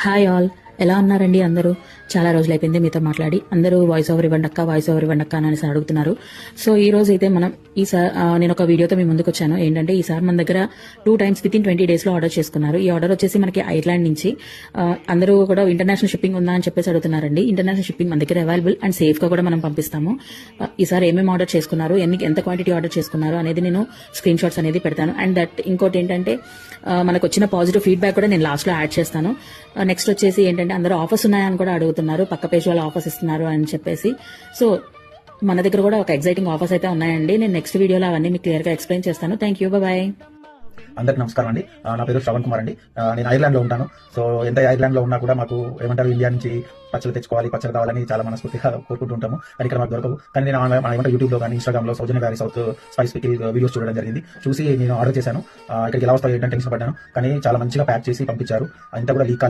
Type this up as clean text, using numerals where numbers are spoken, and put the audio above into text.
Hi all, ఎలా ఉన్నారండి అందరూ? చాలా రోజులు అయిపోయింది మీతో మాట్లాడి. అందరూ వాయిస్ ఓవర్ ఇవ్వండి అక్క అని అడుగుతున్నారు. సో ఈ రోజు అయితే మనం నేను ఒక వీడియోతో మీ ముందుకు వచ్చాను. ఏంటంటే ఈసారి మన దగ్గర 2 times విత్ ఇన్ 20 days లో ఆర్డర్ చేసుకున్నారు. ఈ ఆర్డర్ వచ్చేసి మనకి ఐర్లాండ్ నుంచి. అందరూ కూడా ఇంటర్నేషనల్ షిప్పింగ్ ఉందా అని చెప్పేసి అడుగుతున్నారండి. ఇంటర్నేషనల్ షిప్పింగ్ మన దగ్గర అవైలబుల్ అండ్ సేఫ్ గా కూడా మనం పంపిస్తాము. ఈసారి ఏమేమి ఆర్డర్ చేసుకున్నారు, ఎంత క్వాంటిటీ ఆర్డర్ చేసుకున్నారు అనేది నేను స్క్రీన్ షాట్స్ అనేది పెడతాను. అండ్ దట్ ఇంకోటి ఏంటంటే మనకు వచ్చిన పాజిటివ్ ఫీడ్బ్యాక్ కూడా నేను లాస్ట్ లో యాడ్ చేస్తాను. నెక్స్ట్ వచ్చేసి ఏంటంటే అందరూ ఆఫర్స్ ఉన్నాయని కూడా అడుగుతున్నారు, పక్క పేజ్ వాళ్ళు ఆఫర్స్ ఇస్తున్నారు అని చెప్పేసి. సో మన దగ్గర కూడా ఒక ఎగ్జైటింగ్ ఆఫర్స్ అయితే ఉన్నాయండి. నేను నెక్స్ట్ వీడియోలో అవన్నీ మీకు క్లియర్ గా ఎక్స్ప్లెయిన్ చేస్తాను. Thank you, bye. అందరికి నమస్కారం అండి. నా పేరు శ్రవణ్ కుమార్ అండి. నేను ఐర్లాండ్ లో ఉంటాను. సో ఎంత ఐర్లాండ్ లో ఉన్నా కూడా మాకు ఏమంటారు, ఇండియా నుంచి పచ్చలు తెచ్చుకోవాలి, పచ్చలు కావాలని చాలా మనస్ఫూర్తిగా కోరుకుంటూ ఉంటాము. కానీ ఇక్కడ మాకు దొరకవు. కానీ నేను ఏమంటే యూట్యూబ్ లో కానీ ఇన్స్టాగ్రామ్ లో సౌజన్య గారి సౌత్ స్పైస్ పికిల్ వీడియోస్ చూడడం జరిగింది. చూసి నేను ఆర్డర్ చేశాను. ఇక్కడికి ఎలా వస్తాయి ఏంటంటే టెన్షన్ పడ్డాను. కానీ చాలా మంచిగా ప్యాక్ చేసి పంపించారు. అంతా కూడా లీక్